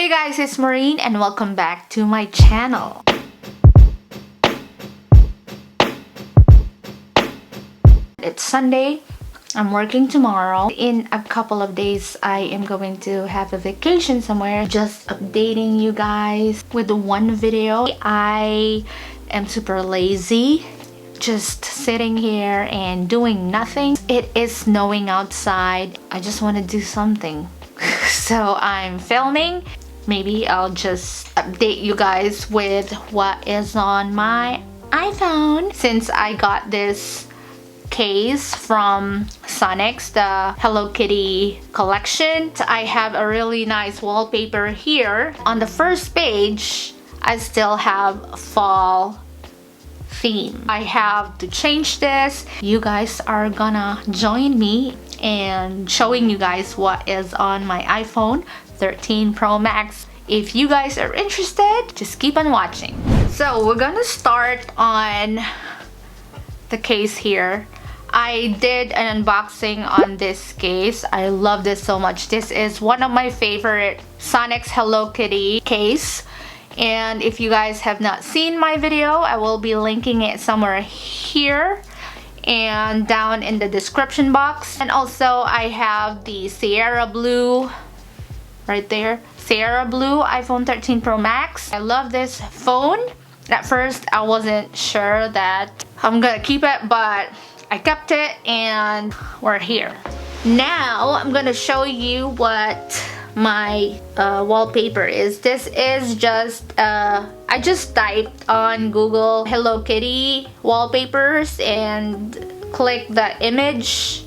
Hey guys, it's Maureen and welcome back to my channel. It's Sunday. I'm working tomorrow. In a couple of days, I am going to have a vacation somewhere. Just updating you guys with one video. I am super lazy. Just sitting here and doing nothing. It is snowing outside. I just want to do something. So I'm filming. Maybe I'll just update you guys with what is on my iPhone. Since I got this case from Sonic's, the Hello Kitty collection, I have a really nice wallpaper here. On the first page, I still have fall theme. I have to change this. You guys are gonna join me and showing you guys what is on my iPhone 13 Pro Max. If you guys are interested, just keep on watching. So we're gonna start on the case here. I did an unboxing on this case. I love this so much. This is one of my favorite Sonic's Hello Kitty case. And if you guys have not seen my video, I will be linking it somewhere here and down in the description box. And also I have the Sierra Blue right there. Sierra Blue iPhone 13 Pro Max. I love this phone. At first I wasn't sure that I'm gonna keep it, but I kept it and we're here. Now I'm gonna show you what my wallpaper is. This is just I just typed on Google Hello Kitty wallpapers and click the image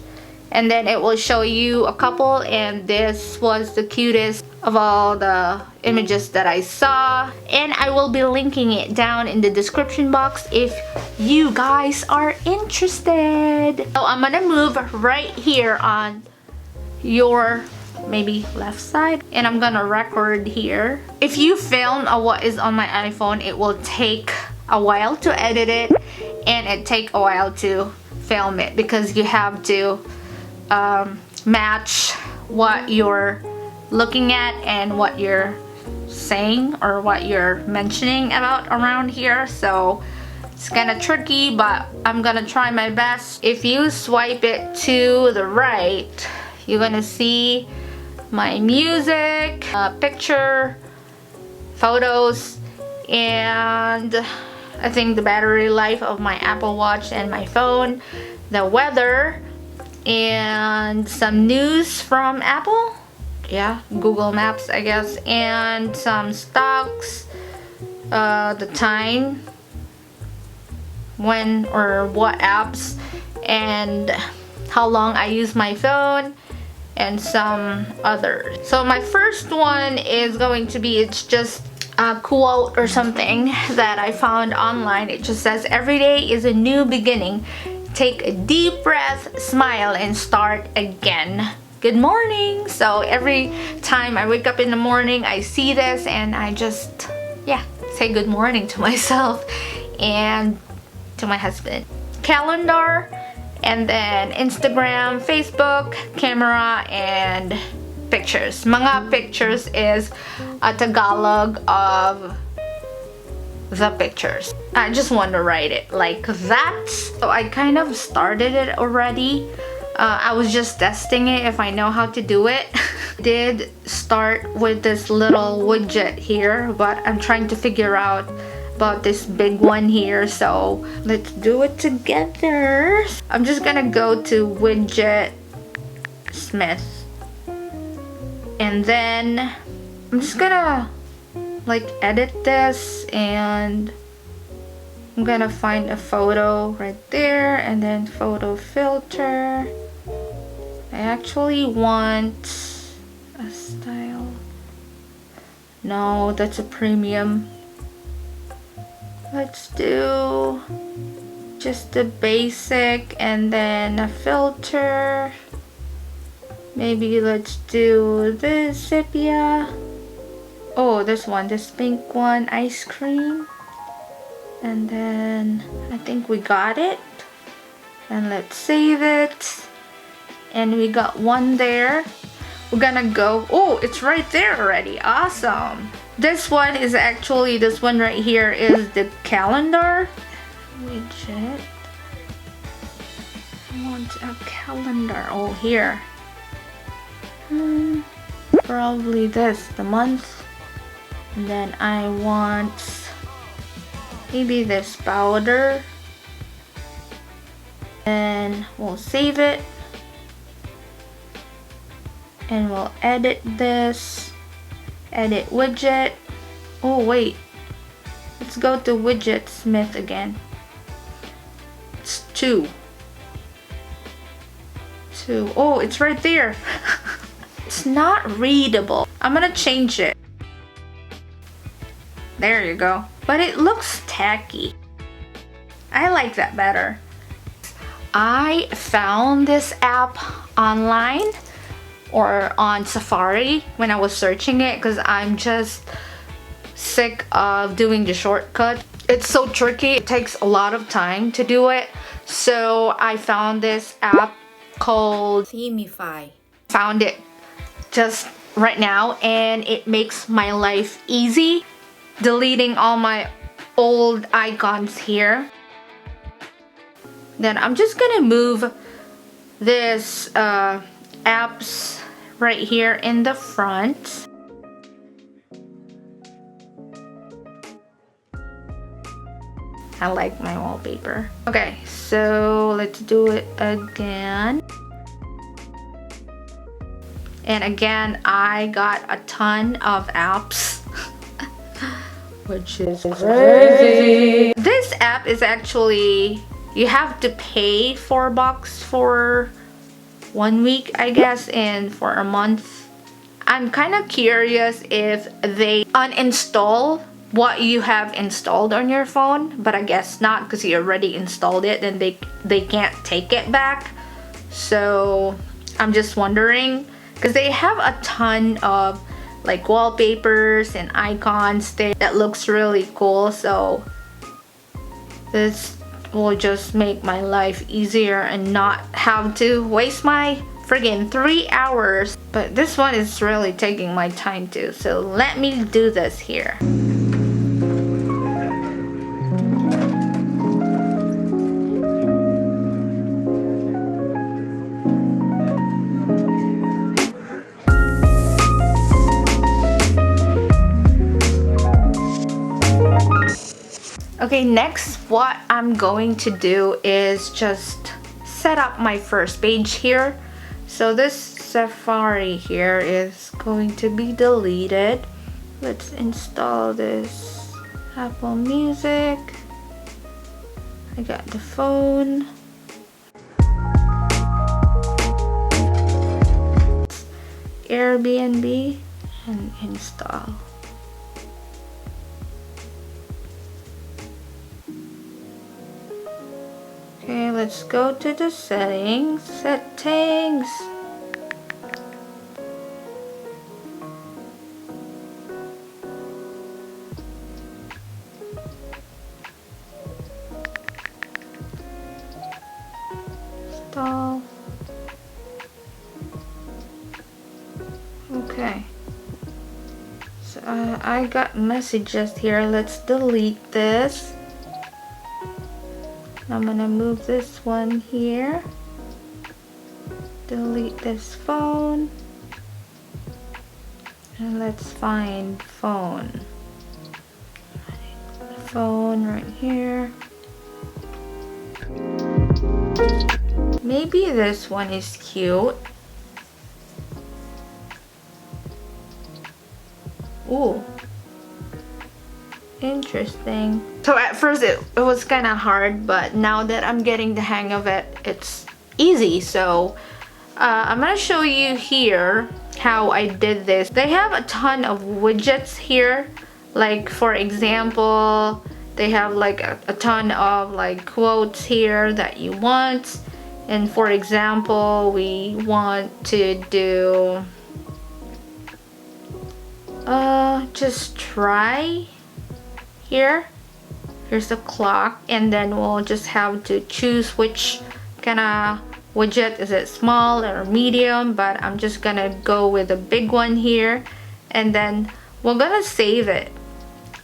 and then it will show you a couple, and this was the cutest of all the images that I saw, and I will be linking it down in the description box if you guys are interested. So I'm gonna move right here on your maybe left side, and I'm gonna record here. If you film what is on my iPhone, it will take a while to edit it and it take a while to film it because you have to match what you're looking at and what you're saying or what you're mentioning about around here. So it's kind of tricky, but I'm gonna try my best. If you swipe it to the right, you're gonna see my music, picture, photos, and I think the battery life of my Apple Watch and my phone, the weather, and some news from Apple. Yeah, Google Maps I guess, and some stocks, the time, when or what apps, and how long I use my phone, and some others. So my first one is going to be, it's just a quote or something that I found online. It just says, every day is a new beginning. Take a deep breath, smile, and start again. Good morning. So every time I wake up in the morning, I see this and I just, yeah, say good morning to myself and to my husband. Calendar, and then Instagram, Facebook, camera, and pictures. Mga pictures is a Tagalog of the pictures. I just want to write it like that. So I kind of started it already. I was just testing it if I know how to do it. Did start with this little widget here, but I'm trying to figure out about this big one here, so let's do it together. I'm just gonna go to widget Smith, and then I'm just gonna like edit this, and I'm gonna find a photo right there, and then photo filter. I actually want a style. No, that's a premium. Let's do just the basic and then a filter. Maybe let's do this sepia. Oh, this one, this pink one, ice cream. And then I think we got it. And let's save it. And we got one there. we're gonna go. Oh, it's right there already. Awesome. This one is actually, this one right here is the calendar widget. I want a calendar. Oh, here. Probably this, the month. And then I want maybe this powder. And we'll save it. And we'll edit this. Edit widget. Oh wait. Let's go to widget Smith again. It's 2. Oh, it's right there. It's not readable. I'm gonna change it. There you go. But it looks tacky. I like that better. I found this app online or on Safari when I was searching it because I'm just sick of doing the shortcut. It's so tricky. It takes a lot of time to do it. So I found this app called Themify. Found it just right now and it makes my life easy. Deleting all my old icons here. Then I'm just gonna move this apps right here in the front. I like my wallpaper. Okay, so let's do it again. And again, I got a ton of apps. Which is crazy. This app is actually, you have to pay $4 for 1 week, I guess, and for a month. I'm kind of curious if they uninstall what you have installed on your phone, but I guess not because you already installed it and they can't take it back. So I'm just wondering because they have a ton of like wallpapers and icons there that looks really cool. So this will just make my life easier and not have to waste my friggin' 3 hours. But this one is really taking my time too. So let me do this here. Okay, next what I'm going to do is just set up my first page here. So this Safari here is going to be deleted. Let's install this Apple Music. I got the phone. Airbnb and install. Okay, let's go to the settings. Settings. Install. Okay. So I got messages here. Let's delete this. I'm gonna move this one here. Delete this phone. And let's find phone. Phone right here. Maybe this one is cute. Ooh. Interesting. So at first it was kind of hard, but now that I'm getting the hang of it, it's easy. So I'm gonna show you here how I did this. They have a ton of widgets here. Like for example, they have like a ton of like quotes here that you want. And for example, we want to do just try. Here's the clock, and then we'll just have to choose which kind of widget. Is it small or medium? But I'm just gonna go with a big one here, and then we're gonna save it.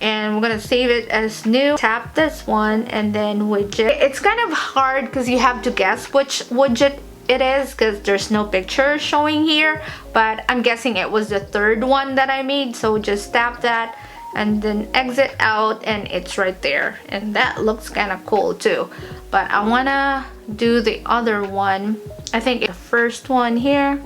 And we're gonna save it as new. Tap this one and then widget. It's kind of hard because you have to guess which widget it is because there's no picture showing here, but I'm guessing it was the third one that I made. So just tap that and then exit out, and it's right there, and that looks kind of cool too. But I wanna do the other one. I think the first one here.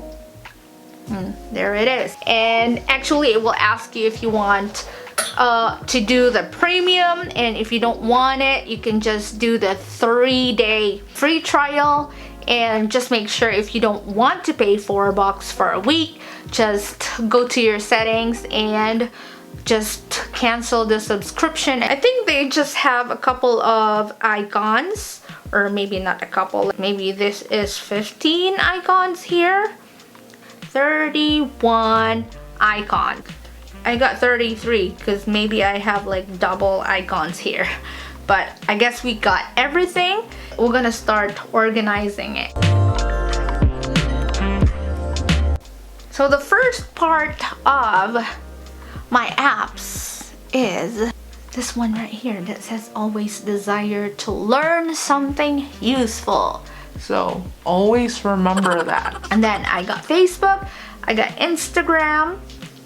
There it is. And actually it will ask you if you want to do the premium, and if you don't want it, you can just do the 3-day free trial. And just make sure, if you don't want to pay $4 for a week, just go to your settings and just cancel the subscription. I think they just have a couple of icons, or maybe not a couple, maybe this is 15 icons here. 31 icons. I got 33 because maybe I have like double icons here. But I guess we got everything. We're gonna start organizing it. So the first part of my apps is this one right here that says always desire to learn something useful. So always remember that. And then I got Facebook, I got Instagram,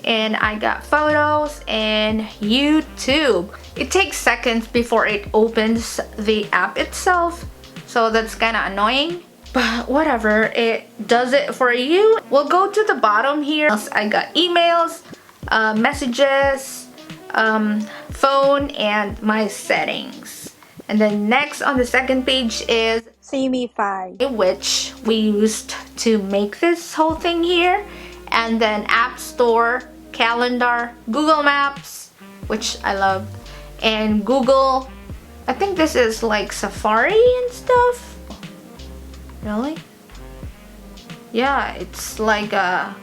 and I got photos and YouTube. It takes seconds before it opens the app itself, so that's kind of annoying, but whatever, it does it for you. We'll go to the bottom here. I got emails, messages, phone, and my settings. And then next on the second page is Themify, which we used to make this whole thing here. And then App Store, Calendar, Google Maps, which I love, and Google. I think this is like Safari and stuff. Really? Yeah, it's like a...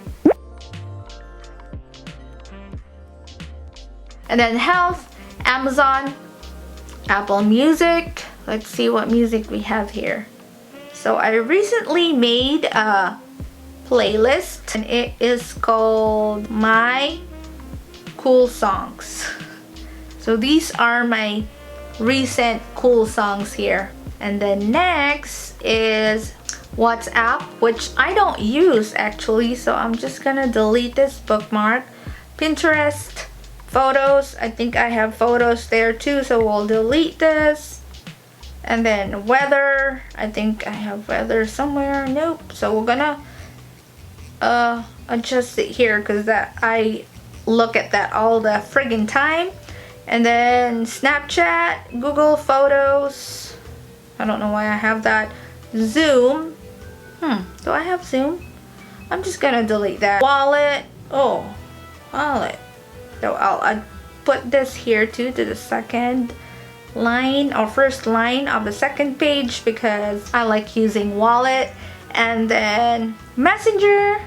And then Health, Amazon, Apple Music. Let's see what music we have here. So I recently made a playlist, and it is called My Cool Songs. So these are my recent cool songs here. And then next is WhatsApp, which I don't use actually, so I'm just gonna delete this bookmark. Pinterest, photos, I think I have photos there too, so we'll delete this. And then weather, I think I have weather somewhere. Nope. So we're gonna adjust it here because that I look at that all the friggin' time. And then Snapchat, Google Photos, I don't know why I have that. Zoom, do I have Zoom? I'm just gonna delete that. Wallet, oh, wallet. So I'll put this here too, to the second line or first line of the second page because I like using wallet. And then Messenger,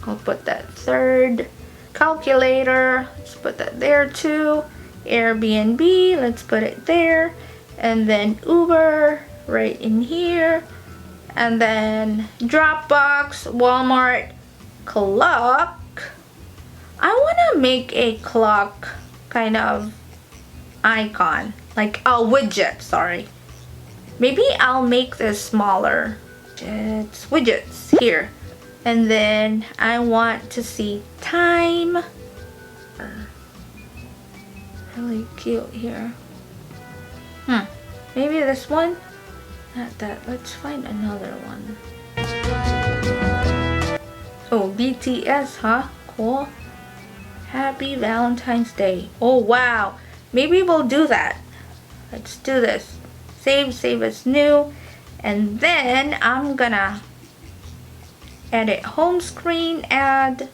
I'll put that third. Calculator, let's put that there too. Airbnb, let's put it there. And then Uber right in here. And then Dropbox, Walmart, clock. I want to make a clock kind of icon, like a widget, sorry. Maybe I'll make this smaller. It's widgets here. And then I want to see time. Really cute here. Maybe this one? Not that. Let's find another one. Oh, BTS, huh? Cool. Happy Valentine's Day. Oh, wow. Maybe we'll do that. Let's do this. Save as new. And then I'm gonna edit home screen, add.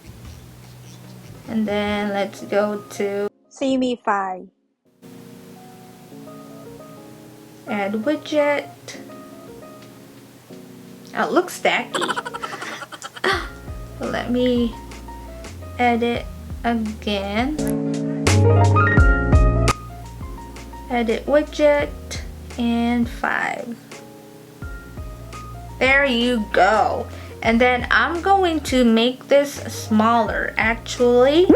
And then let's go to Themify, add widget. Oh, it looks stacky. Let me edit again. Edit widget and 5. There you go. And then I'm going to make this smaller actually.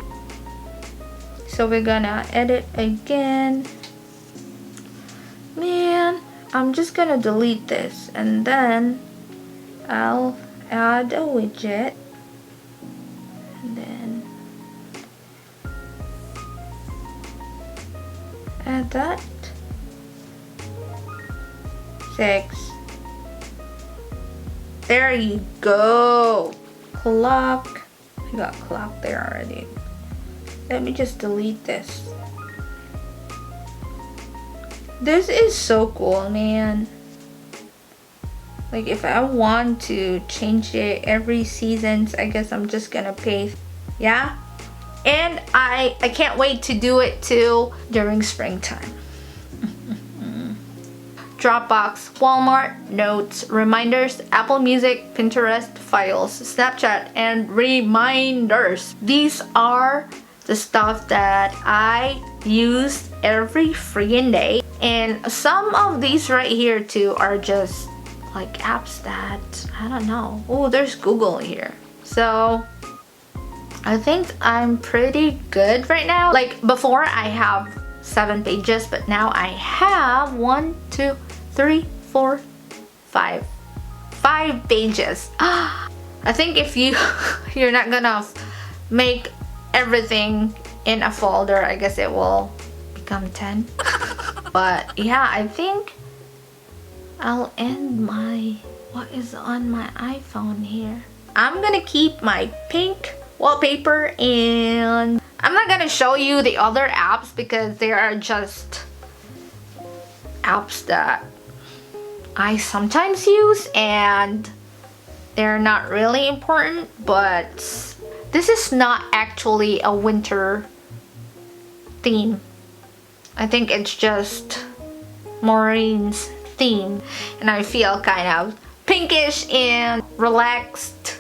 So we're gonna edit again. Man, I'm just gonna delete this and then I'll add a widget. And then add that. 6. There you go. Clock. I got clock there already. Let me just delete this. This is so cool, man. Like if I want to change it every season, I guess I'm just gonna pay. Yeah. And I can't wait to do it too during springtime. Dropbox, Walmart, Notes, Reminders, Apple Music, Pinterest, Files, Snapchat, and Reminders. These are the stuff that I use every freaking day. And some of these right here too are just like apps that, I don't know. Oh, there's Google here. So I think I'm pretty good right now. Like before I have 7 pages, but now I have 1, 2, 3, 4, 5. 5 pages. I think if you're not gonna make everything in a folder, I guess it will become 10. But yeah, I think I'll end my, what is on my iPhone here? I'm gonna keep my pink wallpaper, and I'm not gonna show you the other apps because they are just apps that I sometimes use and they're not really important. But this is not actually a winter theme. I think it's just Maureen's theme, and I feel kind of pinkish and relaxed.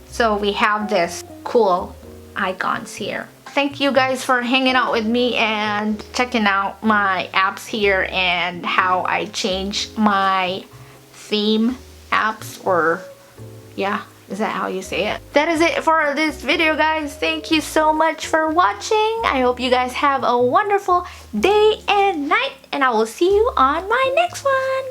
So we have this cool icons here. Thank you guys for hanging out with me and checking out my apps here and how I change my theme apps, or yeah, is that how you say it? That is it for this video, guys. Thank you so much for watching. I hope you guys have a wonderful day and night, and I will see you on my next one.